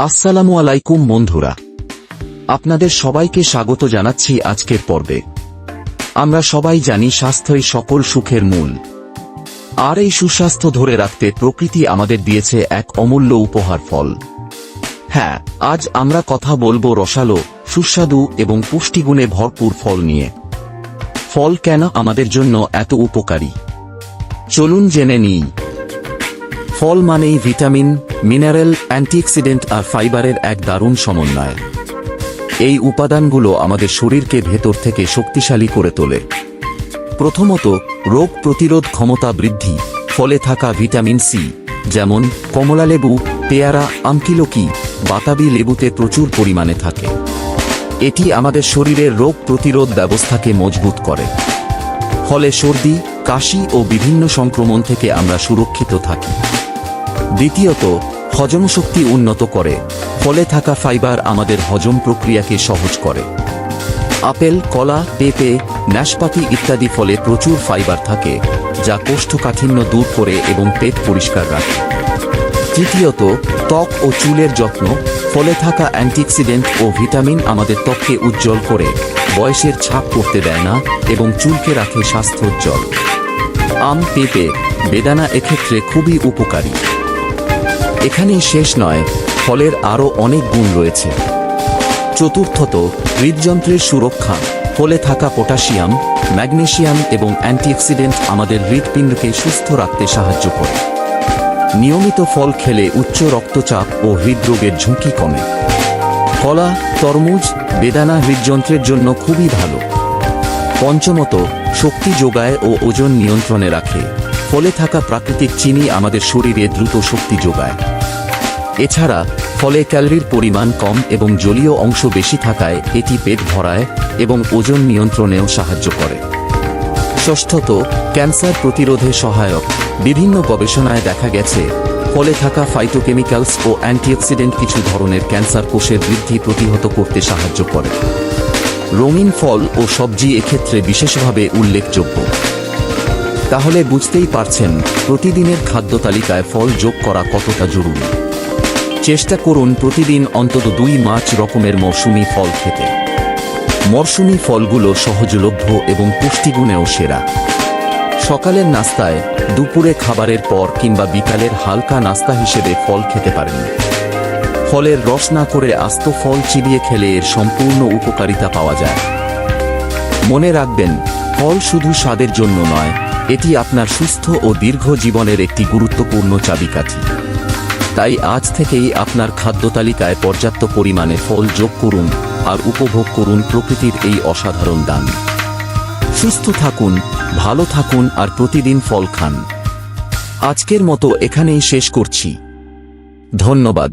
আসসালামু আলাইকুম বন্ধুরা, আপনাদের সবাইকে স্বাগত জানাচ্ছি আজকের পর্বে। আমরা সবাই জানি স্বাস্থ্যই সকল সুখের মূল, আর এই সুস্বাস্থ্য ধরে রাখতে প্রকৃতি আমাদের দিয়েছে এক অমূল্য উপহার, ফল। হ্যাঁ, আজ আমরা কথা বলবো রসালো, সুস্বাদু এবং পুষ্টিগুণে ভরপুর ফল নিয়ে। ফল কেন আমাদের জন্য এত উপকারী, চলুন জেনে নিই। ফল মানেই ভিটামিন, মিনারেল, অ্যান্টিঅক্সিডেন্ট আর ফাইবারের এক দারুণ সমন্বয়। এই উপাদানগুলো আমাদের শরীরকে ভেতর থেকে শক্তিশালী করে তোলে। প্রথমত, রোগ প্রতিরোধ ক্ষমতা বৃদ্ধি। ফলে থাকা ভিটামিন সি, যেমন কমলালেবু, পেয়ারা, আমকিলকি, বাতাবি লেবুতে প্রচুর পরিমাণে থাকে। এটি আমাদের শরীরের রোগ প্রতিরোধ ব্যবস্থাকে মজবুত করে। ফলে সর্দি, কাশি ও বিভিন্ন সংক্রমণ থেকে আমরা সুরক্ষিত থাকি। দ্বিতীয়ত, হজমশক্তি উন্নত করে। ফলে থাকা ফাইবার আমাদের হজম প্রক্রিয়াকে সহজ করে। আপেল, কলা, পেঁপে, নাশপাতি ইত্যাদি ফলে প্রচুর ফাইবার থাকে, যা কোষ্ঠকাঠিন্য দূর করে এবং পেট পরিষ্কার রাখে। তৃতীয়ত, ত্বক ও চুলের যত্ন। ফলে থাকা অ্যান্টিঅক্সিডেন্ট ও ভিটামিন আমাদের ত্বককে উজ্জ্বল করে, বয়সের ছাপ পড়তে দেয় না এবং চুলকে রাখে স্বাস্থ্যোজ্জ্বল। আম, পেঁপে, বেদানা এক্ষেত্রে খুবই উপকারী। এখানেই শেষ নয়, ফলের আরও অনেক গুণ রয়েছে। চতুর্থত, হৃদযন্ত্রের সুরক্ষা। ফলে থাকা পটাশিয়াম, ম্যাগনেসিয়াম এবং অ্যান্টিঅক্সিডেন্ট আমাদের হৃৎপিণ্ডকে সুস্থ রাখতে সাহায্য করে। নিয়মিত ফল খেলে উচ্চ রক্তচাপ ও হৃদরোগের ঝুঁকি কমে। কলা, তরমুজ, বেদানা হৃদযন্ত্রের জন্য খুবই ভালো। পঞ্চমত, শক্তি যোগায় ও ওজন নিয়ন্ত্রণে রাখে। ফলে থাকা প্রাকৃতিক চিনি আমাদের শরীরে দ্রুত শক্তি যোগায়। এছাড়া ফলে ক্যালোরির পরিমাণ কম এবং জলীয় অংশ বেশি থাকায় এটি পেট ভরায় এবং ওজন নিয়ন্ত্রণেও সাহায্য করে। ষষ্ঠত, ক্যান্সার প্রতিরোধে সহায়ক। বিভিন্ন গবেষণায় দেখা গেছে, ফলে থাকা ফাইটোকেমিক্যালস ও অ্যান্টিঅক্সিডেন্ট কিছু ধরনের ক্যান্সার কোষের বৃদ্ধি প্রতিহত করতে সাহায্য করে। রঙিন ফল ও সবজি এক্ষেত্রে বিশেষভাবে উল্লেখযোগ্য। তাহলে বুঝতেই পারছেন প্রতিদিনের খাদ্য তালিকায় ফল যোগ করা কতটা জরুরি। চেষ্টা করুন প্রতিদিন অন্তত 2 রকমের মৌসুমী ফল খেতে। মরশুমী ফলগুলো সহজলভ্য এবং পুষ্টিগুণেও সেরা। সকালের নাস্তায়, দুপুরে খাবারের পর কিংবা বিকালের হালকা নাস্তা হিসেবে ফল খেতে পারেন। ফলের রস না করে আস্ত ফল চিবিয়ে খেলে এর সম্পূর্ণ উপকারিতা পাওয়া যায়। মনে রাখবেন, ফল শুধু স্বাদের জন্য নয়, এটি আপনার সুস্থ ও দীর্ঘ জীবনের একটি গুরুত্বপূর্ণ চাবিকাঠি। তাই আজ থেকেই আপনার খাদ্য তালিকায় পর্যাপ্ত পরিমাণে ফল যোগ করুন আর উপভোগ করুন প্রকৃতির এই অসাধারণ দান। সুস্থ থাকুন, ভালো থাকুন আর প্রতিদিন ফল খান। আজকের মতো এখানেই শেষ করছি। ধন্যবাদ।